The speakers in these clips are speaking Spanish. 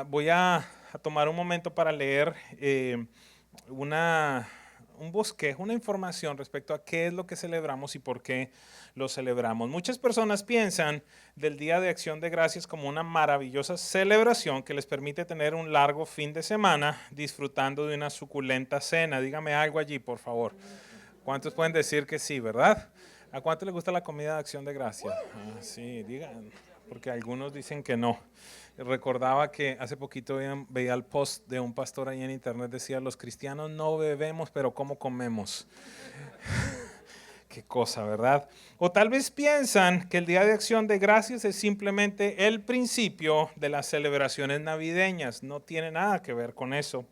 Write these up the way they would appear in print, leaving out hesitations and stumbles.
Voy a tomar un momento para leer un bosquejo, una información respecto a qué es lo que celebramos y por qué lo celebramos. Muchas personas piensan del Día de Acción de Gracias como una maravillosa celebración que les permite tener un largo fin de semana disfrutando de una suculenta cena. Dígame algo allí, por favor. ¿Cuántos pueden decir que sí, verdad? ¿A cuánto les gusta la comida de Acción de Gracias? Sí, digan, porque algunos dicen que no. Recordaba que hace poquito veía el post de un pastor ahí en internet, decía, los cristianos no bebemos, pero ¿cómo comemos? Qué cosa, ¿verdad? O tal vez piensan que el Día de Acción de Gracias es simplemente el principio de las celebraciones navideñas. No tiene nada que ver con eso.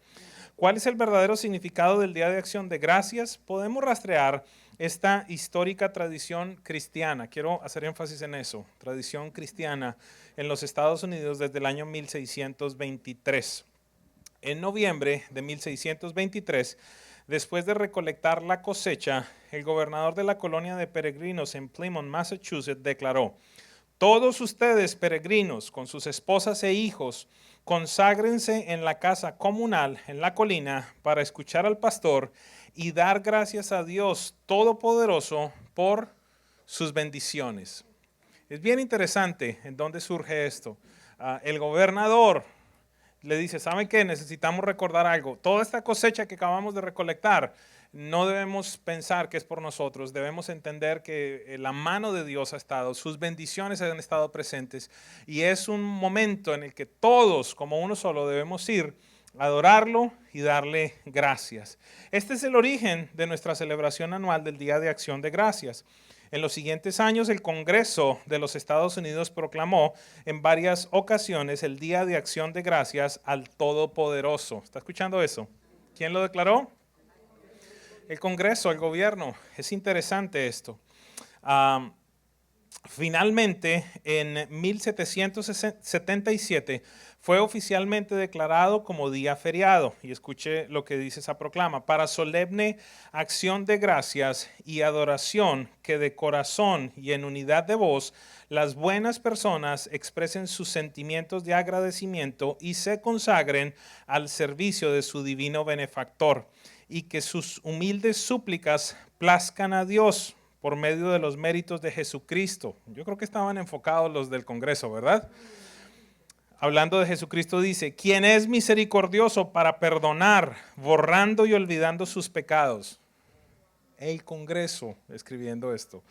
¿Cuál es el verdadero significado del Día de Acción de Gracias? Podemos rastrear esta histórica tradición cristiana. Quiero hacer énfasis en eso. Tradición cristiana en los Estados Unidos desde el año 1623. En noviembre de 1623, después de recolectar la cosecha, el gobernador de la colonia de peregrinos en Plymouth, Massachusetts, declaró: todos ustedes, peregrinos, con sus esposas e hijos, conságrense en la casa comunal en la colina para escuchar al pastor y dar gracias a Dios Todopoderoso por sus bendiciones. Es bien interesante en dónde surge esto. El gobernador le dice, ¿saben qué? Necesitamos recordar algo. Toda esta cosecha que acabamos de recolectar, no debemos pensar que es por nosotros. Debemos entender que la mano de Dios ha estado, sus bendiciones han estado presentes. Y es un momento en el que todos, como uno solo, debemos ir a adorarlo y darle gracias. Este es el origen de nuestra celebración anual del Día de Acción de Gracias. En los siguientes años, el Congreso de los Estados Unidos proclamó en varias ocasiones el Día de Acción de Gracias al Todopoderoso. ¿Está escuchando eso? ¿Quién lo declaró? El Congreso, el gobierno. Es interesante esto. Finalmente, en 1777 fue oficialmente declarado como día feriado. Y escuche lo que dice esa proclama: para solemne acción de gracias y adoración, que de corazón y en unidad de voz las buenas personas expresen sus sentimientos de agradecimiento y se consagren al servicio de su divino benefactor, y que sus humildes súplicas plazcan a Dios por medio de los méritos de Jesucristo. Yo creo que estaban enfocados los del Congreso, ¿verdad? Hablando de Jesucristo dice, quien es misericordioso para perdonar, borrando y olvidando sus pecados. El Congreso escribiendo esto.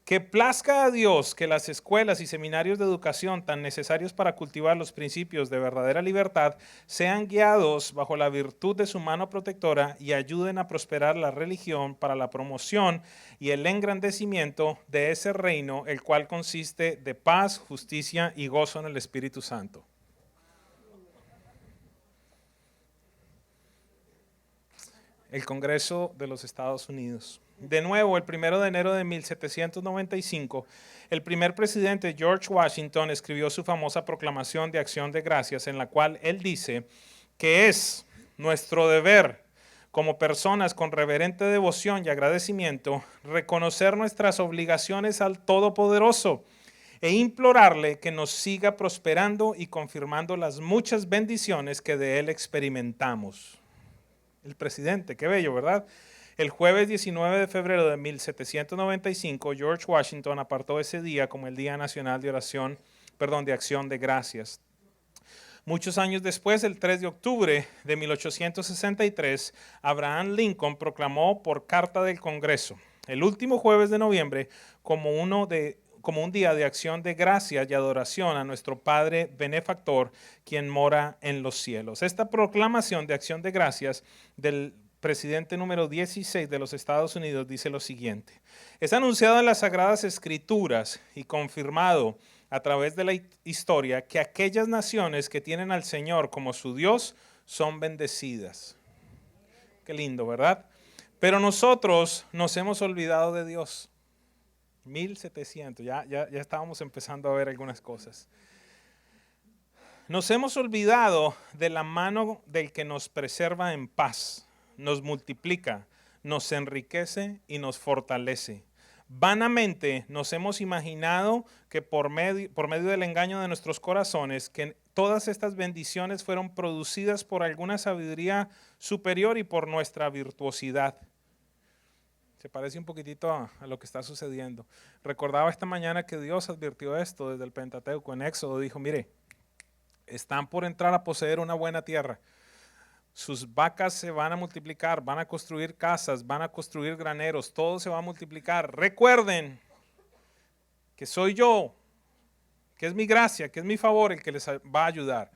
Que plazca a Dios que las escuelas y seminarios de educación tan necesarios para cultivar los principios de verdadera libertad sean guiados bajo la virtud de su mano protectora y ayuden a prosperar la religión para la promoción y el engrandecimiento de ese reino, el cual consiste de paz, justicia y gozo en el Espíritu Santo. El Congreso de los Estados Unidos. De nuevo, el 1 de enero de 1795, el primer presidente George Washington escribió su famosa proclamación de acción de gracias, en la cual él dice que es nuestro deber como personas con reverente devoción y agradecimiento reconocer nuestras obligaciones al Todopoderoso e implorarle que nos siga prosperando y confirmando las muchas bendiciones que de él experimentamos. El presidente, qué bello, ¿verdad? El jueves 19 de febrero de 1795, George Washington apartó ese día como el Día Nacional de de Acción de Gracias. Muchos años después, el 3 de octubre de 1863, Abraham Lincoln proclamó por carta del Congreso el último jueves de noviembre como un día de acción de gracias y adoración a nuestro Padre benefactor, quien mora en los cielos. Esta proclamación de acción de gracias del presidente número 16 de los Estados Unidos dice lo siguiente: es anunciado en las Sagradas Escrituras y confirmado a través de la historia que aquellas naciones que tienen al Señor como su Dios son bendecidas. Qué lindo, ¿verdad? Pero nosotros nos hemos olvidado de Dios. 1700, ya estábamos empezando a ver algunas cosas. Nos hemos olvidado de la mano del que nos preserva en paz, nos multiplica, nos enriquece y nos fortalece. Vanamente nos hemos imaginado que por medio del engaño de nuestros corazones, que todas estas bendiciones fueron producidas por alguna sabiduría superior y por nuestra virtuosidad. Se parece un poquitito a lo que está sucediendo. Recordaba esta mañana que Dios advirtió esto desde el Pentateuco en Éxodo. Dijo, mire, están por entrar a poseer una buena tierra. Sus vacas se van a multiplicar, van a construir casas, van a construir graneros, todo se va a multiplicar. Recuerden que soy yo, que es mi gracia, que es mi favor el que les va a ayudar.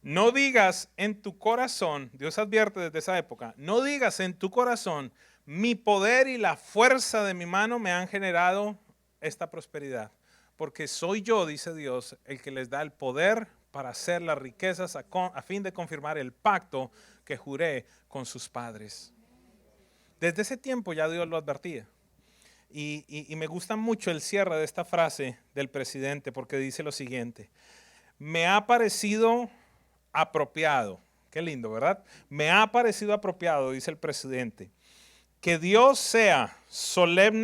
No digas en tu corazón, Dios advierte desde esa época, no digas en tu corazón, mi poder y la fuerza de mi mano me han generado esta prosperidad. Porque soy yo, dice Dios, el que les da el poder para hacer las riquezas a fin de confirmar el pacto que juré con sus padres. Desde ese tiempo ya Dios lo advertía. Y me gusta mucho el cierre de esta frase del presidente porque dice lo siguiente. Me ha parecido apropiado. Qué lindo, ¿verdad? Me ha parecido apropiado, dice el presidente, que Dios sea solemne,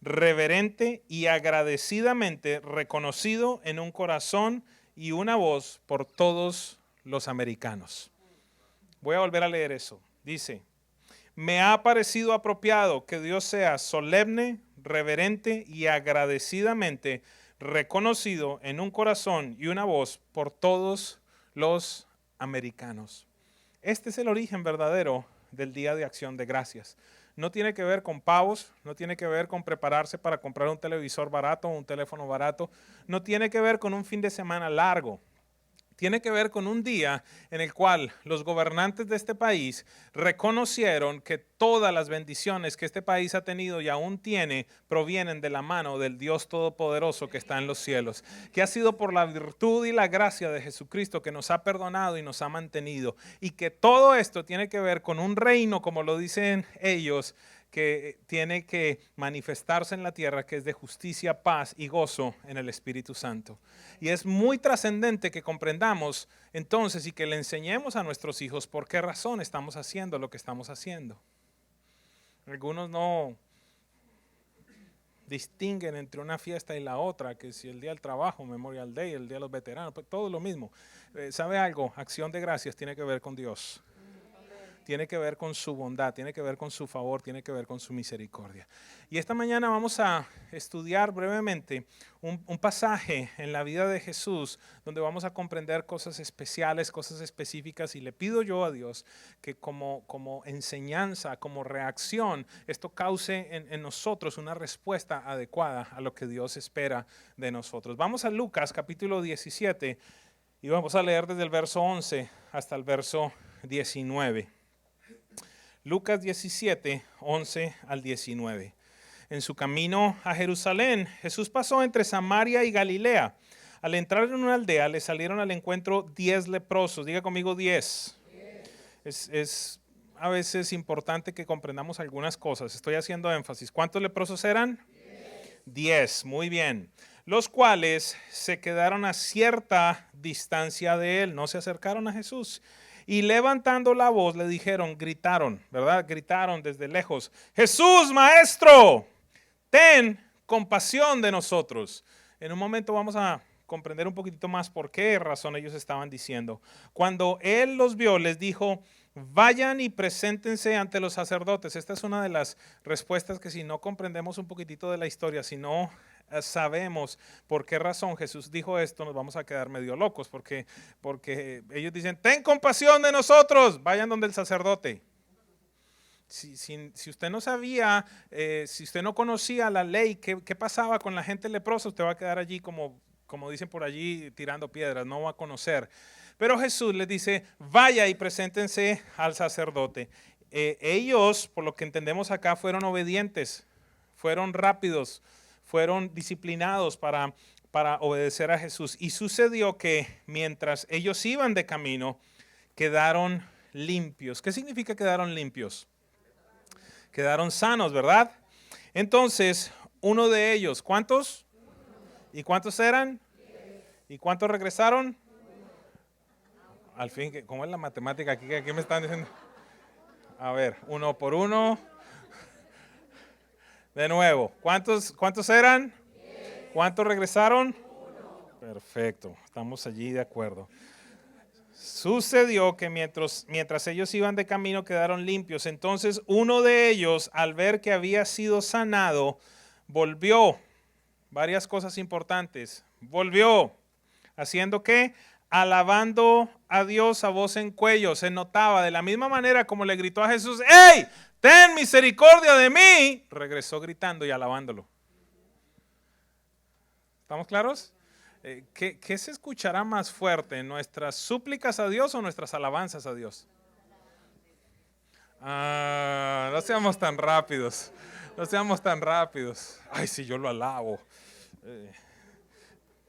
reverente y agradecidamente reconocido en un corazón y una voz por todos los americanos. Voy a volver a leer eso. Dice, me ha parecido apropiado que Dios sea solemne, reverente y agradecidamente reconocido en un corazón y una voz por todos los americanos. Este es el origen verdadero del Día de Acción de Gracias. No tiene que ver con pavos, no tiene que ver con prepararse para comprar un televisor barato o un teléfono barato, no tiene que ver con un fin de semana largo. Tiene que ver con un día en el cual los gobernantes de este país reconocieron que todas las bendiciones que este país ha tenido y aún tiene provienen de la mano del Dios Todopoderoso que está en los cielos, que ha sido por la virtud y la gracia de Jesucristo que nos ha perdonado y nos ha mantenido, y que todo esto tiene que ver con un reino, como lo dicen ellos, que tiene que manifestarse en la tierra, que es de justicia, paz y gozo en el Espíritu Santo. Y es muy trascendente que comprendamos entonces y que le enseñemos a nuestros hijos por qué razón estamos haciendo lo que estamos haciendo. Algunos no distinguen entre una fiesta y la otra, que si el día del trabajo, Memorial Day, el día de los veteranos, pues todo lo mismo. ¿Sabe algo? Acción de gracias tiene que ver con Dios. Tiene que ver con su bondad, tiene que ver con su favor, tiene que ver con su misericordia. Y esta mañana vamos a estudiar brevemente un pasaje en la vida de Jesús donde vamos a comprender cosas especiales, cosas específicas, y le pido yo a Dios que como enseñanza, como reacción, esto cause en nosotros una respuesta adecuada a lo que Dios espera de nosotros. Vamos a Lucas capítulo 17 y vamos a leer desde el verso 11 hasta el verso 19. Lucas 17, 11 al 19. En su camino a Jerusalén, Jesús pasó entre Samaria y Galilea. Al entrar en una aldea, le salieron al encuentro 10 leprosos. Diga conmigo 10. Es a veces importante que comprendamos algunas cosas. Estoy haciendo énfasis. ¿Cuántos leprosos eran? 10. Muy bien. Los cuales se quedaron a cierta distancia de él. No se acercaron a Jesús. Y levantando la voz le dijeron, gritaron, ¿verdad? Gritaron desde lejos, Jesús, maestro, ten compasión de nosotros. En un momento vamos a comprender un poquitito más por qué razón ellos estaban diciendo. Cuando él los vio, les dijo, vayan y preséntense ante los sacerdotes. Esta es una de las respuestas que si no comprendemos un poquitito de la historia, si no sabemos por qué razón Jesús dijo esto, nos vamos a quedar medio locos, porque ellos dicen, ten compasión de nosotros, vayan donde el sacerdote. Si usted no sabía, si usted no conocía la ley, ¿qué pasaba con la gente leprosa? Usted va a quedar allí como dicen por allí, tirando piedras, no va a conocer. Pero Jesús les dice, vaya y preséntense al sacerdote. Ellos, por lo que entendemos acá, fueron obedientes, fueron rápidos, fueron disciplinados para obedecer a Jesús. Y sucedió que mientras ellos iban de camino, quedaron limpios. ¿Qué significa quedaron limpios? Quedaron sanos, ¿verdad? Entonces, uno de ellos, ¿cuántos? ¿Y cuántos eran? ¿Y cuántos regresaron? Al fin, ¿cómo es la matemática aquí? ¿Qué me están diciendo? A ver, uno por uno. De nuevo, ¿cuántos eran? ¿Cuántos regresaron? Perfecto, estamos allí de acuerdo. Sucedió que mientras ellos iban de camino quedaron limpios. Entonces uno de ellos, al ver que había sido sanado, volvió. Varias cosas importantes. Volvió. ¿Haciendo qué? Alabando a Dios a voz en cuello. Se notaba de la misma manera como le gritó a Jesús, ¡Ey! ¡Ten misericordia de mí! Regresó gritando y alabándolo. ¿Estamos claros? ¿Qué se escuchará más fuerte? ¿Nuestras súplicas a Dios o nuestras alabanzas a Dios? No seamos tan rápidos. No seamos tan rápidos. Ay, si yo lo alabo.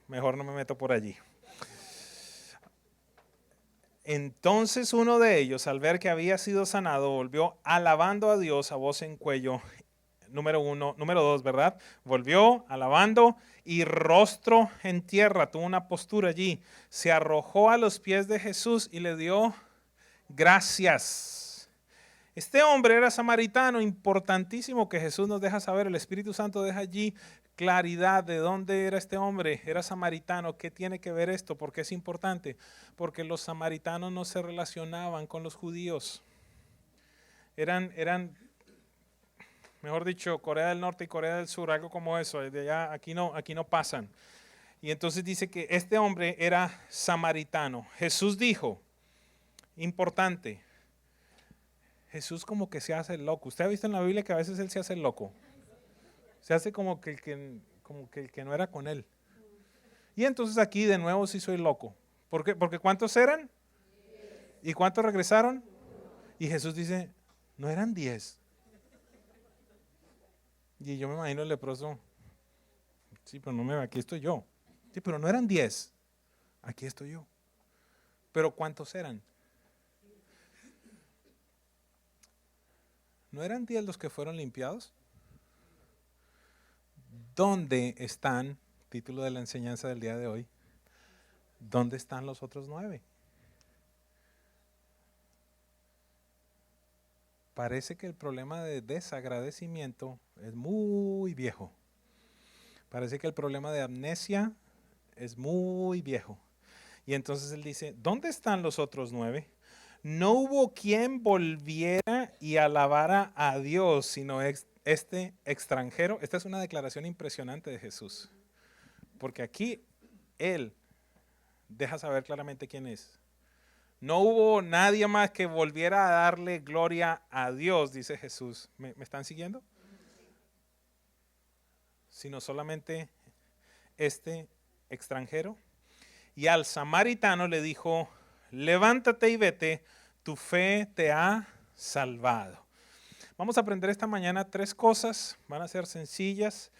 Mejor no me meto por allí. Entonces uno de ellos, al ver que había sido sanado, volvió alabando a Dios a voz en cuello. Número dos, ¿verdad? Volvió alabando y rostro en tierra, tuvo una postura allí. Se arrojó a los pies de Jesús y le dio gracias. Este hombre era samaritano, importantísimo que Jesús nos deja saber, el Espíritu Santo deja allí claridad de dónde era este hombre, era samaritano. ¿Qué tiene que ver esto? ¿Por qué es importante? Porque los samaritanos no se relacionaban con los judíos. Eran, mejor dicho, Corea del Norte y Corea del Sur, algo como eso. De allá, aquí no pasan. Y entonces dice que este hombre era samaritano. Jesús dijo, importante, Jesús como que se hace el loco. ¿Usted ha visto en la Biblia que a veces él se hace el loco? Se hace como que el que no era con él. Y entonces aquí de nuevo sí soy loco. ¿Por qué? Porque ¿cuántos eran? ¿Y cuántos regresaron? Y Jesús dice, no eran 10. Y yo me imagino el leproso, sí, pero no me aquí estoy yo. Sí, pero no eran 10. Aquí estoy yo. Pero ¿cuántos eran? ¿No eran 10 los que fueron limpiados? ¿Dónde están, título de la enseñanza del día de hoy, dónde están los otros 9? Parece que el problema de desagradecimiento es muy viejo. Parece que el problema de amnesia es muy viejo. Y entonces él dice, ¿dónde están los otros 9? No hubo quien volviera y alabara a Dios, sino este extranjero. Esta es una declaración impresionante de Jesús. Porque aquí él deja saber claramente quién es. No hubo nadie más que volviera a darle gloria a Dios, dice Jesús. ¿Me están siguiendo? Sino solamente este extranjero. Y al samaritano le dijo, levántate y vete, tu fe te ha salvado. Vamos a aprender esta mañana 3 cosas, van a ser sencillas,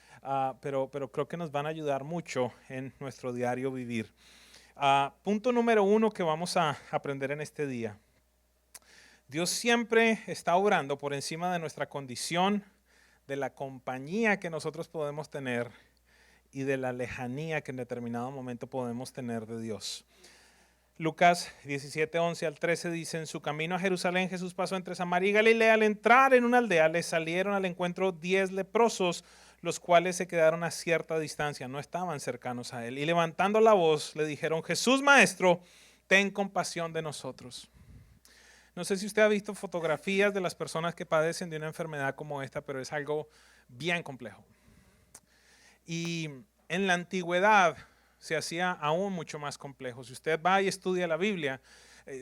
pero creo que nos van a ayudar mucho en nuestro diario vivir. Punto número 1 que vamos a aprender en este día. Dios siempre está obrando por encima de nuestra condición, de la compañía que nosotros podemos tener y de la lejanía que en determinado momento podemos tener de Dios. Lucas 17, 11 al 13 dice, en su camino a Jerusalén Jesús pasó entre Samaria y Galilea. Al entrar en una aldea le salieron al encuentro 10 leprosos, los cuales se quedaron a cierta distancia, no estaban cercanos a él. Y levantando la voz le dijeron, Jesús Maestro, ten compasión de nosotros. No sé si usted ha visto fotografías de las personas que padecen de una enfermedad como esta, pero es algo bien complejo. Y en la antigüedad se hacía aún mucho más complejo. Si usted va y estudia la Biblia,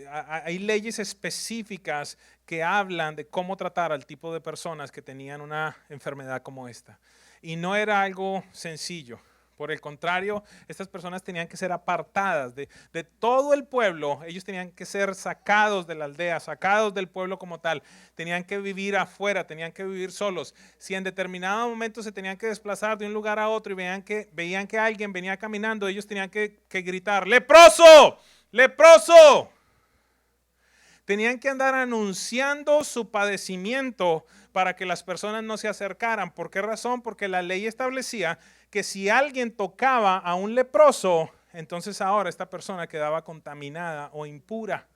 hay leyes específicas que hablan de cómo tratar al tipo de personas que tenían una enfermedad como esta. Y no era algo sencillo. Por el contrario, estas personas tenían que ser apartadas de todo el pueblo. Ellos tenían que ser sacados de la aldea, sacados del pueblo como tal. Tenían que vivir afuera, tenían que vivir solos. Si en determinado momento se tenían que desplazar de un lugar a otro y veían que alguien venía caminando, ellos tenían que gritar, ¡leproso! ¡Leproso! Tenían que andar anunciando su padecimiento para que las personas no se acercaran. ¿Por qué razón? Porque la ley establecía que si alguien tocaba a un leproso, entonces ahora esta persona quedaba contaminada o impura.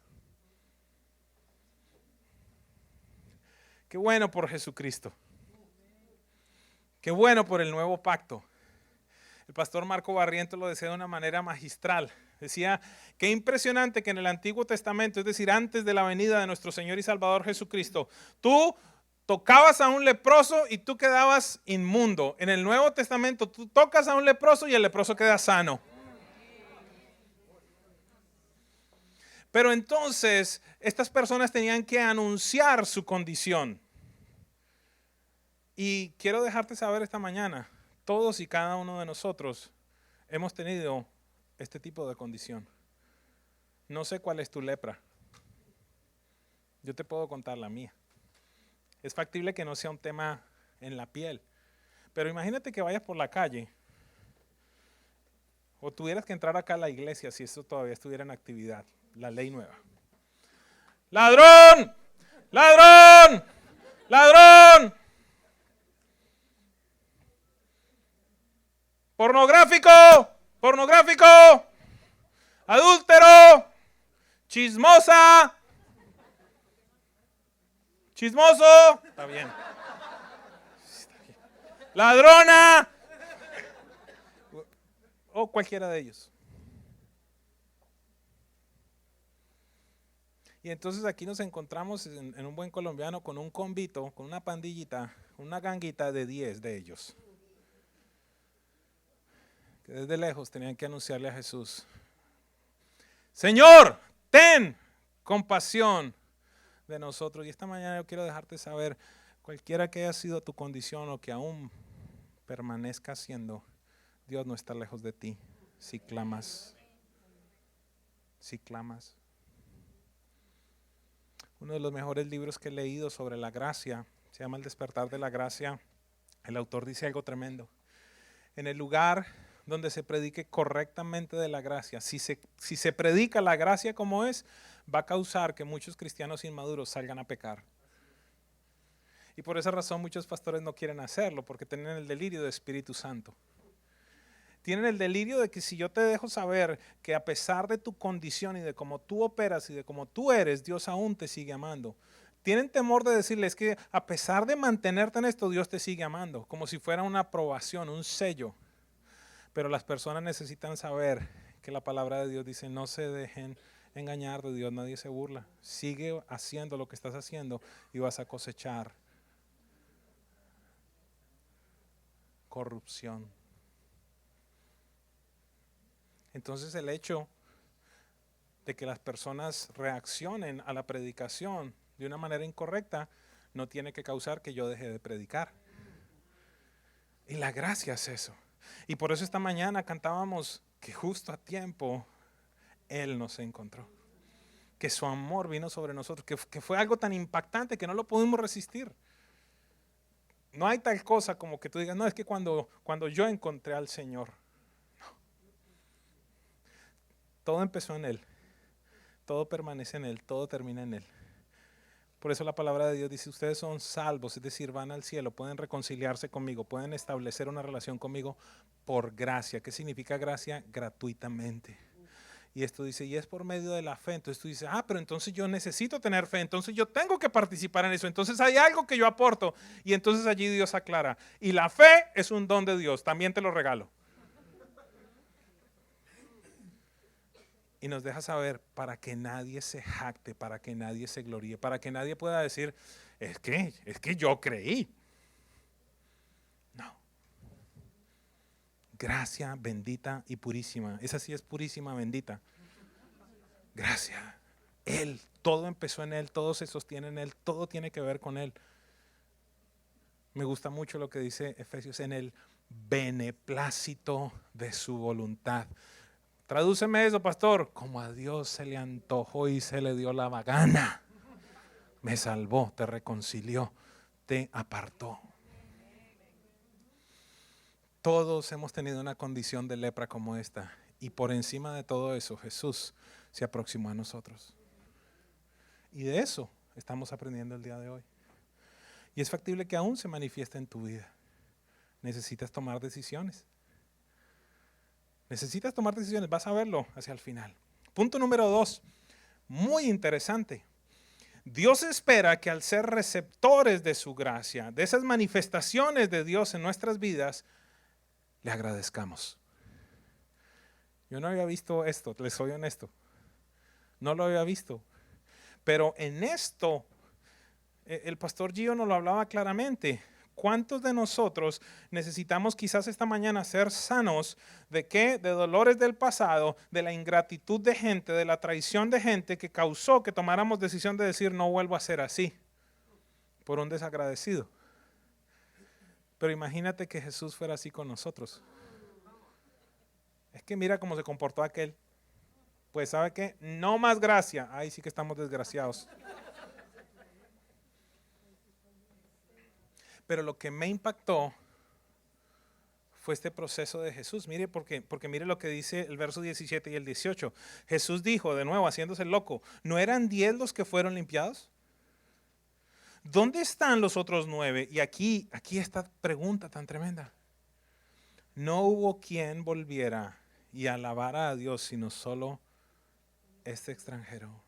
Qué bueno por Jesucristo. Qué bueno por el nuevo pacto. El pastor Marco Barrientos lo decía de una manera magistral. Decía, qué impresionante que en el Antiguo Testamento, es decir, antes de la venida de nuestro Señor y Salvador Jesucristo, tú tocabas a un leproso y tú quedabas inmundo. En el Nuevo Testamento tú tocas a un leproso y el leproso queda sano. Pero entonces estas personas tenían que anunciar su condición. Y quiero dejarte saber esta mañana, todos y cada uno de nosotros hemos tenido este tipo de condición. No sé cuál es tu lepra. Yo te puedo contar la mía. Es factible que no sea un tema en la piel, pero imagínate que vayas por la calle o tuvieras que entrar acá a la iglesia si esto todavía estuviera en actividad, la ley nueva. ¡Ladrón! ¡Ladrón! ¡Ladrón! ¡Pornográfico! ¡Pornográfico! ¡Adúltero! ¡Chismosa! ¡Chismoso! Está bien. ¡Ladrona! O cualquiera de ellos. Y entonces aquí nos encontramos en un buen colombiano con un convito, con una pandillita, una ganguita de 10 de ellos. Que desde lejos tenían que anunciarle a Jesús: Señor, ten compasión de nosotros. Y esta mañana yo quiero dejarte saber, cualquiera que haya sido tu condición o que aún permanezca siendo, Dios no está lejos de ti si clamas. Si clamas. Uno de los mejores libros que he leído sobre la gracia se llama El despertar de la gracia. El autor dice algo tremendo. En el lugar donde se predique correctamente de la gracia, si se predica la gracia como es, va a causar que muchos cristianos inmaduros salgan a pecar. Y por esa razón muchos pastores no quieren hacerlo, porque tienen el delirio de Espíritu Santo. Tienen el delirio de que si yo te dejo saber que a pesar de tu condición y de cómo tú operas y de cómo tú eres, Dios aún te sigue amando. Tienen temor de decirles que a pesar de mantenerte en esto, Dios te sigue amando, como si fuera una aprobación, un sello. Pero las personas necesitan saber que la palabra de Dios dice: no se dejen engañar de Dios, nadie se burla. Sigue haciendo lo que estás haciendo y vas a cosechar corrupción. Entonces el hecho de que las personas reaccionen a la predicación de una manera incorrecta no tiene que causar que yo deje de predicar. Y la gracia es eso. Y por eso esta mañana cantábamos que justo a tiempo Él nos encontró. Que su amor vino sobre nosotros, que fue algo tan impactante que no lo pudimos resistir. No hay tal cosa como que tú digas, no, es que cuando yo encontré al Señor. No. Todo empezó en Él. Todo permanece en Él, todo termina en Él. Por eso la palabra de Dios dice: ustedes son salvos, es decir, van al cielo, pueden reconciliarse conmigo, pueden establecer una relación conmigo por gracia. ¿Qué significa gracia? Gratuitamente. Y esto dice, y es por medio de la fe. Entonces tú dices, pero entonces yo necesito tener fe, entonces yo tengo que participar en eso, entonces hay algo que yo aporto. Y entonces allí Dios aclara, y la fe es un don de Dios, también te lo regalo. Y nos deja saber, para que nadie se jacte, para que nadie se gloríe, para que nadie pueda decir, es que yo creí. No. Gracia bendita y purísima. Esa sí es purísima, bendita. Gracia. Él, todo empezó en Él, todo se sostiene en Él, todo tiene que ver con Él. Me gusta mucho lo que dice Efesios: en el beneplácito de su voluntad. Tradúceme eso, pastor. Como a Dios se le antojó y se le dio la gana. Me salvó, te reconcilió, te apartó. Todos hemos tenido una condición de lepra como esta. Y por encima de todo eso, Jesús se aproximó a nosotros. Y de eso estamos aprendiendo el día de hoy. Y es factible que aún se manifieste en tu vida. Necesitas tomar decisiones. Necesitas tomar decisiones, vas a verlo hacia el final. Punto número 2, muy interesante. Dios espera que al ser receptores de su gracia, de esas manifestaciones de Dios en nuestras vidas, le agradezcamos. Yo no había visto esto, les soy honesto. No lo había visto. Pero en esto, el pastor Gio nos lo hablaba claramente. ¿Cuántos de nosotros necesitamos quizás esta mañana ser sanos de qué? De dolores del pasado, de la ingratitud de gente, de la traición de gente que causó que tomáramos decisión de decir no vuelvo a ser así por un desagradecido. Pero imagínate que Jesús fuera así con nosotros. Es que mira cómo se comportó aquel. Pues ¿sabe qué? No más gracia. Ahí sí que estamos desgraciados. Pero lo que me impactó fue este proceso de Jesús. Mire, porque mire lo que dice el verso 17 y el 18. Jesús dijo, de nuevo, haciéndose el loco, ¿no eran 10 los que fueron limpiados? ¿Dónde están los otros 9? Y aquí esta pregunta tan tremenda. No hubo quien volviera y alabara a Dios, sino solo este extranjero.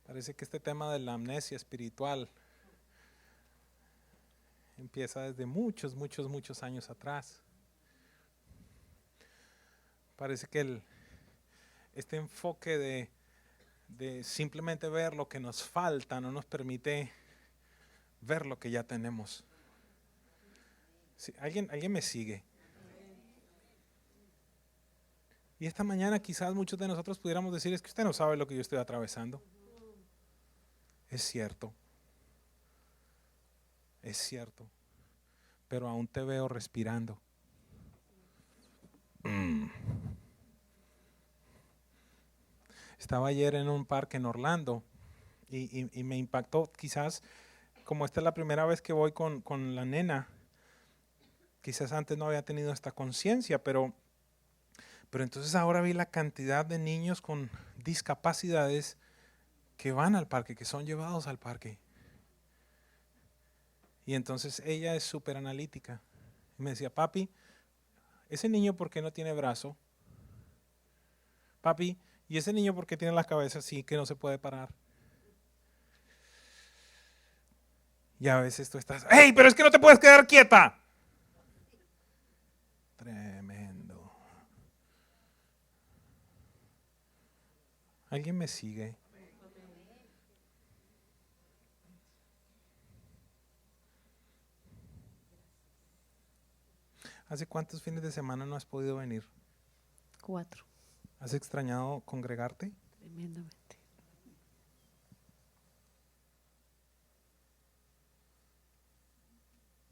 Parece que este tema de la amnesia espiritual empieza desde muchos años atrás. Parece que este enfoque de simplemente ver lo que nos falta no nos permite ver lo que ya tenemos. Sí, ¿alguien me sigue? Y esta mañana quizás muchos de nosotros pudiéramos decir, es que usted no sabe lo que yo estoy atravesando. Es cierto, pero aún te veo respirando. Estaba ayer en un parque en Orlando y me impactó, quizás como esta es la primera vez que voy con la nena, quizás antes no había tenido esta conciencia, pero entonces ahora vi la cantidad de niños con discapacidades que van al parque, que son llevados al parque. Y entonces ella es súper analítica. Y me decía, papi, ese niño ¿por qué no tiene brazo? Papi, ¿y ese niño por qué tiene la cabeza así que no se puede parar? Y a veces tú estás, ¡hey, pero es que no te puedes quedar quieta! Tremendo. ¿Alguien me sigue? ¿Hace cuántos fines de semana no has podido venir? 4. ¿Has extrañado congregarte? Tremendamente.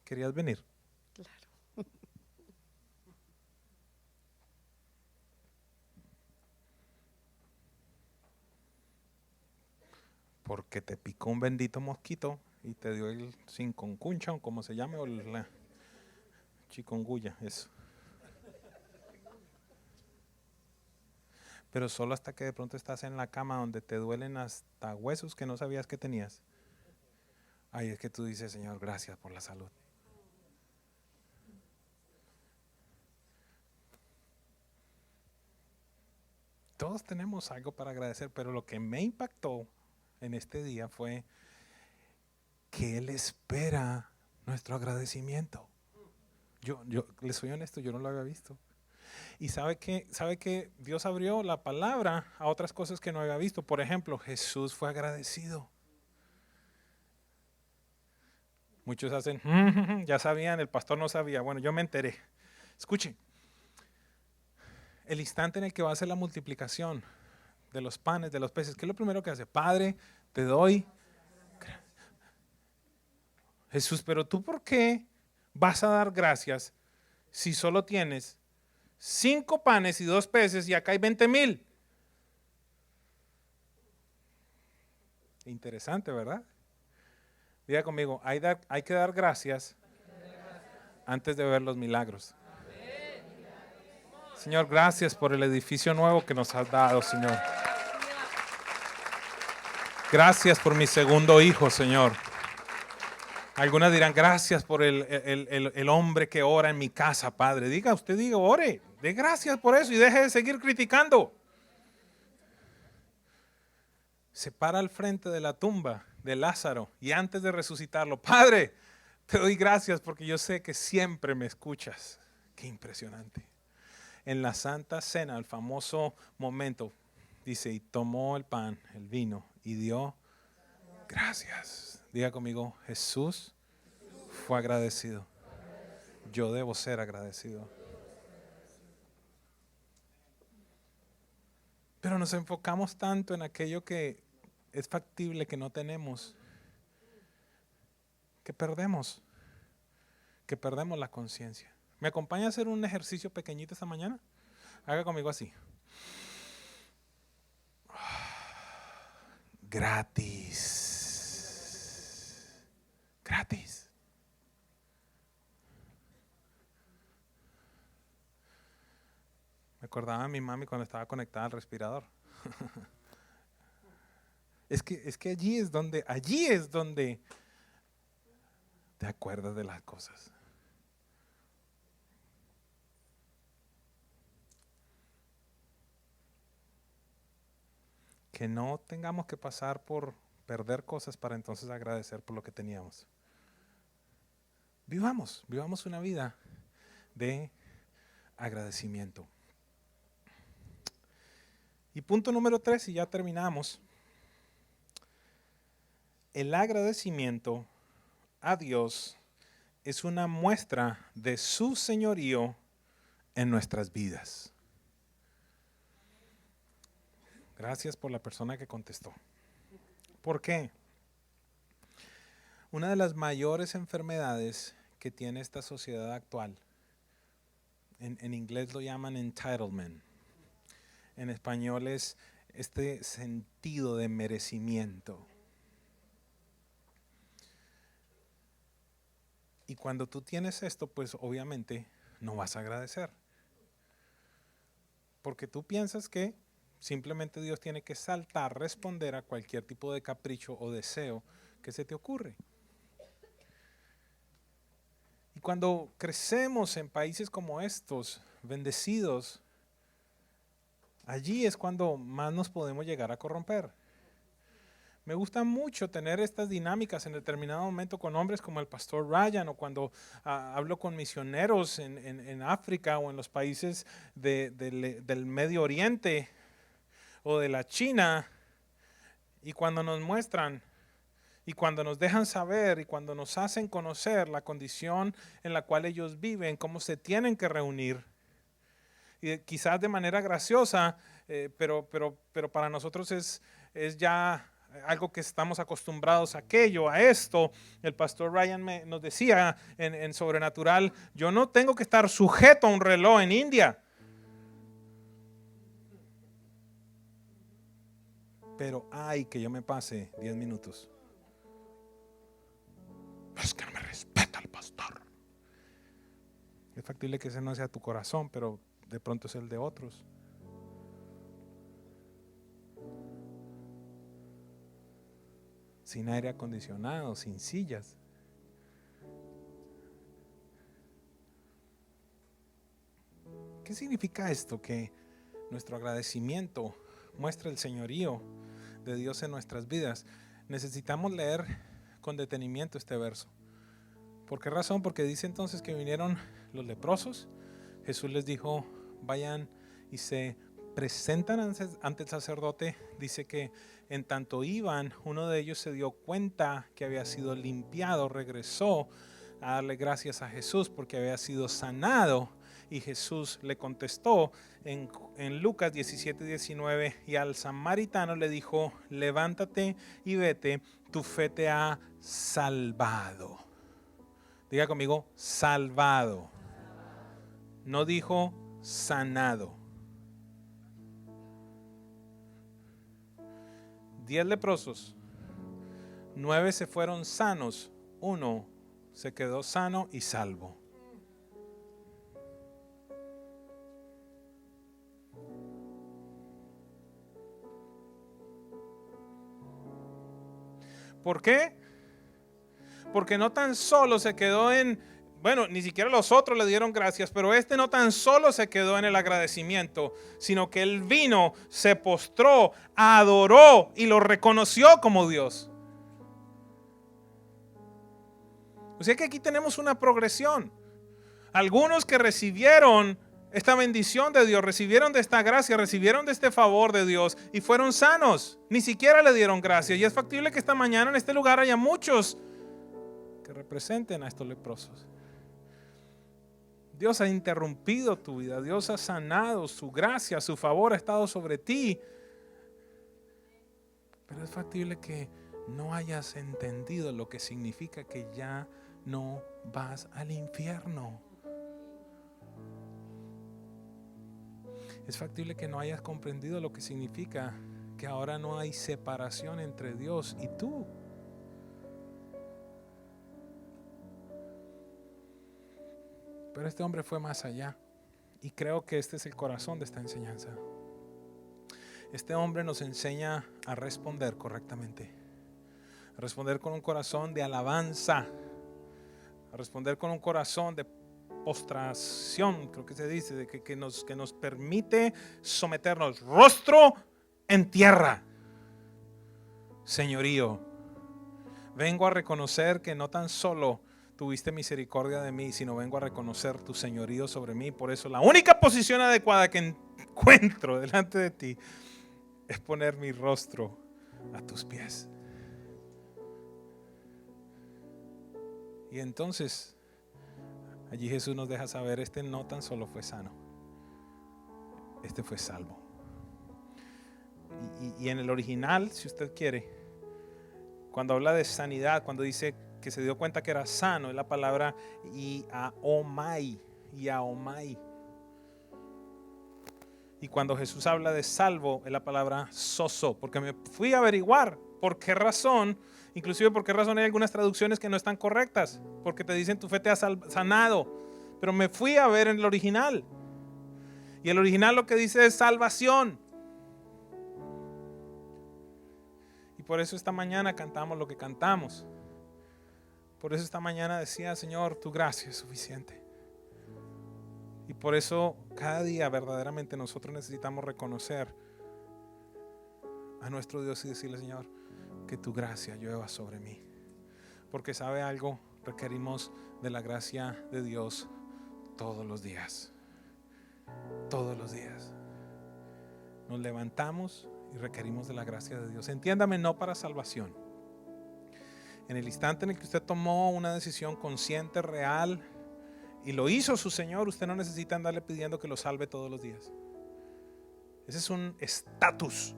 ¿Querías venir? Claro. Porque te picó un bendito mosquito y te dio el chikungunya, o como se llame, o la chikungunya, eso. Pero solo hasta que de pronto estás en la cama donde te duelen hasta huesos que no sabías que tenías. Ahí es que tú dices, Señor, gracias por la salud. Todos tenemos algo para agradecer, pero lo que me impactó en este día fue que Él espera nuestro agradecimiento. Yo les soy honesto, yo no lo había visto. Y sabe que Dios abrió la palabra a otras cosas que no había visto. Por ejemplo, Jesús fue agradecido. Muchos hacen, ya sabían, el pastor no sabía. Bueno, yo me enteré. Escuchen, el instante en el que va a hacer la multiplicación de los panes, de los peces, ¿qué es lo primero que hace? Padre, te doy. Jesús, pero tú ¿por qué vas a dar gracias si solo tienes 5 panes y 2 peces y acá hay 20,000? Interesante, ¿verdad? Diga conmigo, hay que dar gracias antes de ver los milagros. Señor, gracias por el edificio nuevo que nos has dado, Señor. Gracias por mi segundo hijo, Señor. Algunas dirán, gracias por el hombre que ora en mi casa, Padre. Usted diga, ore, dé gracias por eso y deje de seguir criticando. Se para al frente de la tumba de Lázaro y antes de resucitarlo, Padre, Te doy gracias porque yo sé que siempre me escuchas. Qué impresionante. En la Santa Cena, el famoso momento, dice, y tomó el pan, el vino, y dio gracias. Diga conmigo, Jesús fue agradecido. Yo debo ser agradecido. Pero nos enfocamos tanto en aquello que es factible que no tenemos, que perdemos la conciencia. ¿Me acompaña a hacer un ejercicio pequeñito esta mañana? Haga conmigo así. Gratis. Gratis. Me acordaba de mi mami cuando estaba conectada al respirador. Es que allí es donde te acuerdas de las cosas. Que no tengamos que pasar por perder cosas para entonces agradecer por lo que teníamos. Vivamos una vida de agradecimiento. Y punto número 3, y ya terminamos. El agradecimiento a Dios es una muestra de su señorío en nuestras vidas. Gracias por la persona que contestó. ¿Por qué? Una de las mayores enfermedades que tiene esta sociedad actual, en inglés lo llaman entitlement, en español es este sentido de merecimiento. Y cuando tú tienes esto, pues obviamente no vas a agradecer. Porque tú piensas que simplemente Dios tiene que saltar, responder a cualquier tipo de capricho o deseo que se te ocurre. Y cuando crecemos en países como estos, bendecidos, allí es cuando más nos podemos llegar a corromper. Me gusta mucho tener estas dinámicas en determinado momento con hombres como el pastor Ryan, o cuando hablo con misioneros en África o en los países del Medio Oriente o de la China, y cuando nos muestran y cuando nos dejan saber y cuando nos hacen conocer la condición en la cual ellos viven, cómo se tienen que reunir, y quizás de manera graciosa, pero para nosotros es ya algo que estamos acostumbrados a esto. El pastor Ryan nos decía en Sobrenatural, yo no tengo que estar sujeto a un reloj en India. Pero ay, que yo me pase 10 minutos. Es que no me respeta el pastor. Es factible que ese no sea tu corazón, pero de pronto es el de otros. Sin aire acondicionado, sin sillas. ¿Qué significa esto? Que nuestro agradecimiento muestra el señorío de Dios en nuestras vidas. Necesitamos leer con detenimiento este verso. ¿Por qué razón? Porque dice entonces que vinieron los leprosos. Jesús les dijo, vayan y se presentan ante el sacerdote. Dice que en tanto iban, uno de ellos se dio cuenta que había sido limpiado, regresó a darle gracias a Jesús porque había sido sanado. Y Jesús le contestó en Lucas 17:19, y al samaritano le dijo, levántate y vete, tu fe te ha salvado. Diga conmigo, salvado. No dijo sanado. 10 leprosos, 9 se fueron sanos, 1 se quedó sano y salvo. ¿Por qué? Porque no tan solo se quedó ni siquiera los otros le dieron gracias, pero este no tan solo se quedó en el agradecimiento, sino que él vino, se postró, adoró y lo reconoció como Dios. O sea que aquí tenemos una progresión. Algunos que recibieron esta bendición de Dios, recibieron de esta gracia, recibieron de este favor de Dios y fueron sanos. Ni siquiera le dieron gracia. Y es factible que esta mañana en este lugar haya muchos que representen a estos leprosos. Dios ha interrumpido tu vida. Dios ha sanado. Su gracia, su favor ha estado sobre ti. Pero es factible que no hayas entendido lo que significa que ya no vas al infierno. Es factible que no hayas comprendido lo que significa que ahora no hay separación entre Dios y tú. Pero este hombre fue más allá. Y creo que este es el corazón de esta enseñanza. Este hombre nos enseña a responder correctamente. A responder con un corazón de alabanza. A responder con un corazón de postración, creo que se dice, de que nos permite someternos rostro en tierra. Señorío, vengo a reconocer que no tan solo tuviste misericordia de mí, sino vengo a reconocer tu señorío sobre mí. Por eso la única posición adecuada que encuentro delante de ti es poner mi rostro a tus pies. Y entonces allí Jesús nos deja saber, este no tan solo fue sano, este fue salvo. Y en el original, si usted quiere, cuando habla de sanidad, cuando dice que se dio cuenta que era sano, es la palabra iaomai. Y cuando Jesús habla de salvo, es la palabra sozo, porque me fui a averiguar por qué razón. Inclusive por qué razón hay algunas traducciones que no están correctas, porque te dicen tu fe te ha sanado, pero me fui a ver en el original y el original lo que dice es salvación. Y por eso esta mañana cantamos lo que cantamos. Por eso esta mañana decía, Señor, tu gracia es suficiente. Y por eso cada día verdaderamente nosotros necesitamos reconocer a nuestro Dios y decirle, Señor, que tu gracia llueva sobre mí. Porque sabe algo, requerimos de la gracia de Dios todos los días. Todos los días. Nos levantamos y requerimos de la gracia de Dios. Entiéndame, no para salvación. En el instante en el que usted tomó una decisión consciente, real, y lo hizo su Señor, usted no necesita andarle pidiendo que lo salve todos los días. Ese es un estatus.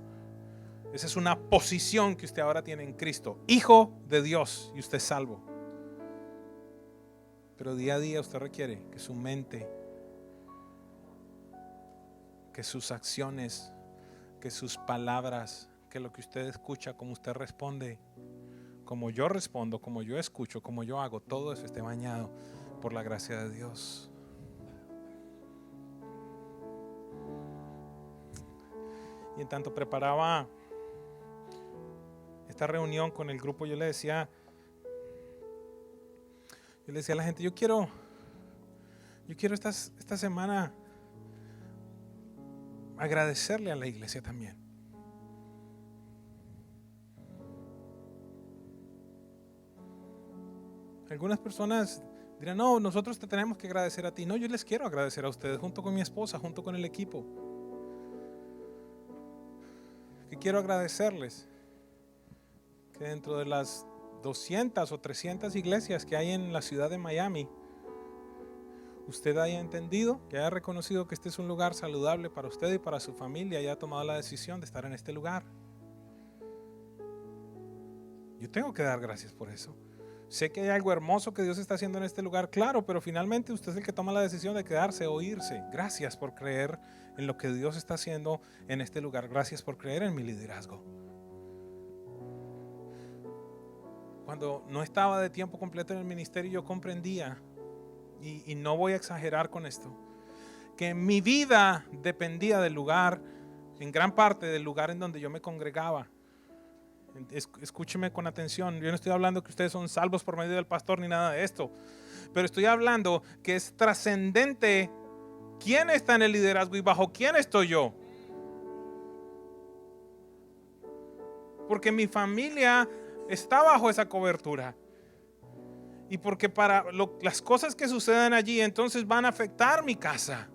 Esa es una posición que usted ahora tiene en Cristo. Hijo de Dios, y usted es salvo. Pero día a día usted requiere que su mente, que sus acciones, que sus palabras, que lo que usted escucha, como usted responde, como yo respondo, como yo escucho, como yo hago, todo eso esté bañado por la gracia de Dios. Y en tanto preparaba esta reunión con el grupo, yo le decía a la gente, yo quiero esta semana agradecerle a la iglesia también. Algunas personas dirán, no, nosotros te tenemos que agradecer a ti. No, yo les quiero agradecer a ustedes, junto con mi esposa, junto con el equipo. Que quiero agradecerles que dentro de las 200 o 300 iglesias que hay en la ciudad de Miami, usted haya entendido, que haya reconocido que este es un lugar saludable para usted y para su familia, y haya tomado la decisión de estar en este lugar. Yo tengo que dar gracias por eso. Sé que hay algo hermoso que Dios está haciendo en este lugar, claro, pero finalmente usted es el que toma la decisión de quedarse o irse. Gracias por creer en lo que Dios está haciendo en este lugar. Gracias por creer en mi liderazgo. Cuando no estaba de tiempo completo en el ministerio, yo comprendía, y no voy a exagerar con esto, que mi vida dependía del lugar, en gran parte del lugar en donde yo me congregaba. Escúcheme con atención, yo no estoy hablando que ustedes son salvos por medio del pastor ni nada de esto, pero estoy hablando que es trascendente quién está en el liderazgo y bajo quién estoy yo. Porque mi familia está bajo esa cobertura. Y porque las cosas que suceden allí entonces van a afectar mi casa.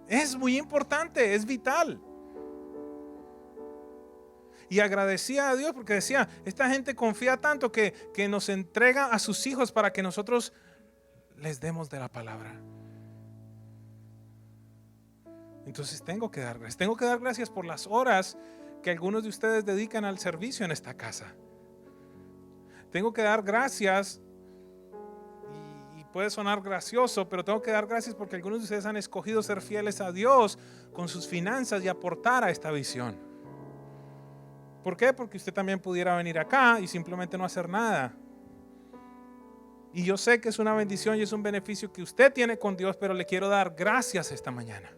Es muy importante, es vital. Y agradecía a Dios porque decía, esta gente confía tanto que nos entrega a sus hijos para que nosotros les demos de la palabra. Entonces tengo que dar gracias. Tengo que dar gracias por las horas que algunos de ustedes dedican al servicio en esta casa. Tengo que dar gracias, y puede sonar gracioso, pero tengo que dar gracias porque algunos de ustedes han escogido ser fieles a Dios con sus finanzas y aportar a esta visión. ¿Por qué? Porque usted también pudiera venir acá y simplemente no hacer nada. Y yo sé que es una bendición y es un beneficio que usted tiene con Dios, pero le quiero dar gracias esta mañana.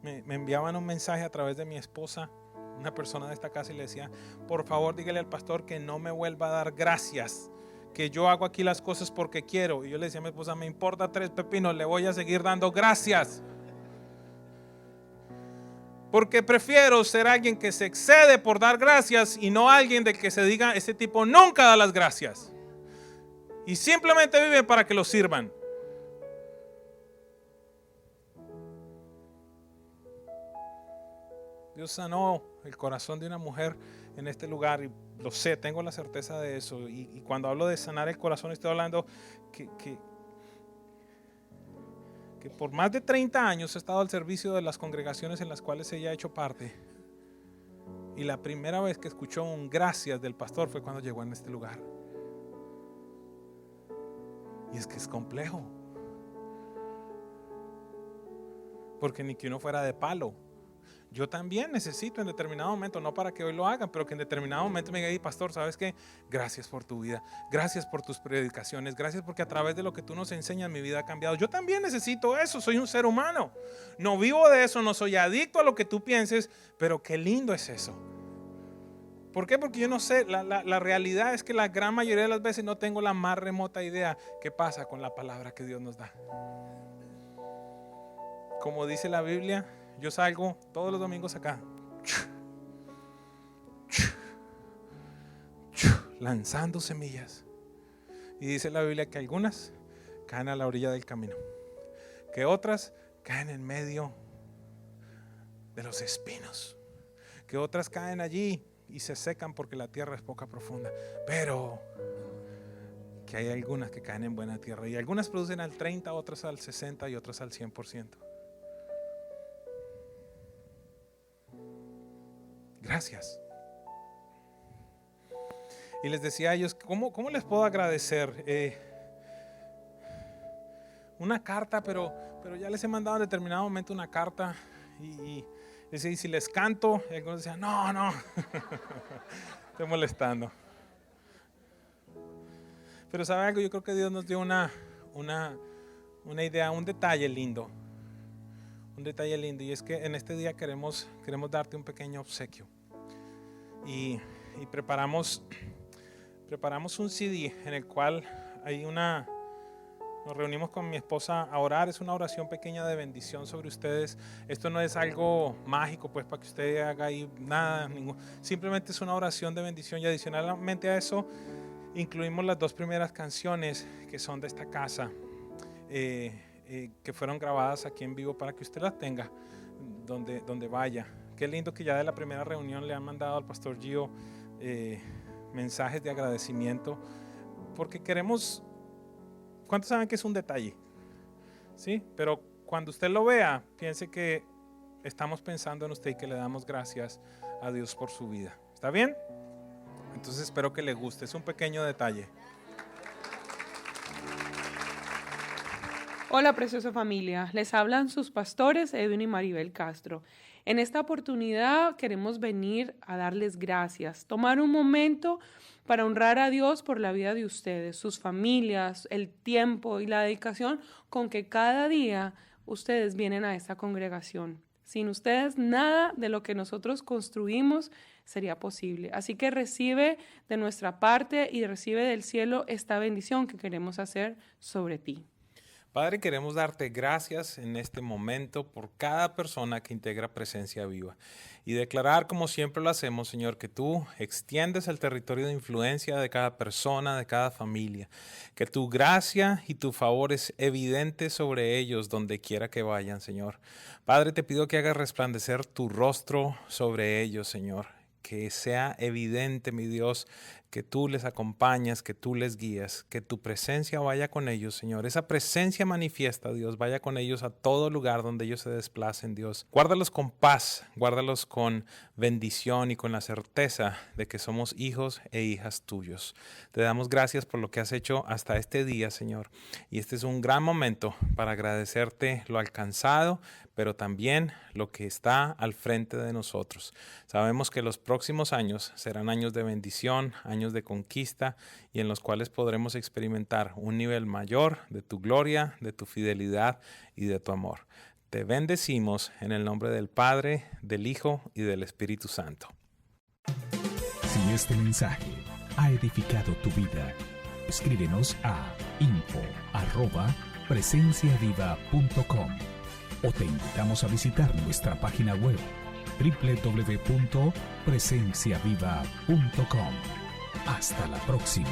Me enviaban un mensaje a través de mi esposa, una persona de esta casa, y le decía, por favor dígale al pastor que no me vuelva a dar gracias, que yo hago aquí las cosas porque quiero. Y yo le decía a mi esposa, me importa 3 pepinos, le voy a seguir dando gracias. Porque prefiero ser alguien que se excede por dar gracias y no alguien del que se diga, este tipo nunca da las gracias. Y simplemente vive para que lo sirvan. Dios sanó el corazón de una mujer en este lugar y lo sé, tengo la certeza de eso. Y cuando hablo de sanar el corazón estoy hablando que por más de 30 años he estado al servicio de las congregaciones en las cuales ella ha hecho parte. Y la primera vez que escuchó un gracias del pastor fue cuando llegó en este lugar. Y es que es complejo. Porque ni que uno fuera de palo. Yo también necesito en determinado momento, no para que hoy lo hagan, pero que en determinado momento me diga, pastor, ¿sabes qué? Gracias por tu vida, gracias por tus predicaciones, gracias porque a través de lo que tú nos enseñas mi vida ha cambiado. Yo también necesito eso, soy un ser humano. No vivo de eso, no soy adicto a lo que tú pienses, pero qué lindo es eso. ¿Por qué? Porque yo no sé, la realidad es que la gran mayoría de las veces no tengo la más remota idea qué pasa con la palabra que Dios nos da. Como dice la Biblia, yo salgo todos los domingos acá, lanzando semillas. Y dice la Biblia que algunas caen a la orilla del camino, que otras caen en medio de los espinos, que otras caen allí y se secan porque la tierra es poca profunda, pero que hay algunas que caen en buena tierra y algunas producen al 30, otras al 60 y otras al 100%. Gracias. Y les decía a ellos, ¿cómo les puedo agradecer? Una carta, pero ya les he mandado en determinado momento una carta y decía, y si les canto, y algunos decían, no, estoy molestando. Pero ¿sabe algo? Yo creo que Dios nos dio una idea, un detalle lindo. Un detalle lindo, y es que en este día queremos darte un pequeño obsequio. Y preparamos un CD en el cual nos reunimos con mi esposa a orar. Es una oración pequeña de bendición sobre ustedes. Esto no es algo mágico pues para que usted haga ahí nada, simplemente es una oración de bendición, y adicionalmente a eso incluimos las 2 primeras canciones que son de esta casa, que fueron grabadas aquí en vivo para que usted las tenga donde vaya. Qué lindo que ya de la primera reunión le han mandado al pastor Gio mensajes de agradecimiento, porque queremos. ¿Cuántos saben que es un detalle? ¿Sí? Pero cuando usted lo vea, piense que estamos pensando en usted y que le damos gracias a Dios por su vida. ¿Está bien? Entonces espero que le guste. Es un pequeño detalle. Hola, preciosa familia. Les hablan sus pastores Edwin y Maribel Castro. En esta oportunidad queremos venir a darles gracias, tomar un momento para honrar a Dios por la vida de ustedes, sus familias, el tiempo y la dedicación con que cada día ustedes vienen a esta congregación. Sin ustedes, nada de lo que nosotros construimos sería posible. Así que recibe de nuestra parte y recibe del cielo esta bendición que queremos hacer sobre ti. Padre, queremos darte gracias en este momento por cada persona que integra Presencia Viva y declarar, como siempre lo hacemos, Señor, que tú extiendes el territorio de influencia de cada persona, de cada familia, que tu gracia y tu favor es evidente sobre ellos donde quiera que vayan, Señor. Padre, te pido que hagas resplandecer tu rostro sobre ellos, Señor, que sea evidente, mi Dios, que tú les acompañas, que tú les guías, que tu presencia vaya con ellos, Señor. Esa presencia manifiesta, Dios, vaya con ellos a todo lugar donde ellos se desplacen, Dios. Guárdalos con paz, guárdalos con bendición y con la certeza de que somos hijos e hijas tuyos. Te damos gracias por lo que has hecho hasta este día, Señor. Y este es un gran momento para agradecerte lo alcanzado, pero también lo que está al frente de nosotros. Sabemos que los próximos años serán años de bendición, años de conquista y en los cuales podremos experimentar un nivel mayor de tu gloria, de tu fidelidad y de tu amor. Te bendecimos en el nombre del Padre, del Hijo y del Espíritu Santo. Si este mensaje ha edificado tu vida, escríbenos a info@presenciaviva.com o te invitamos a visitar nuestra página web www.presenciaviva.com. Hasta la próxima.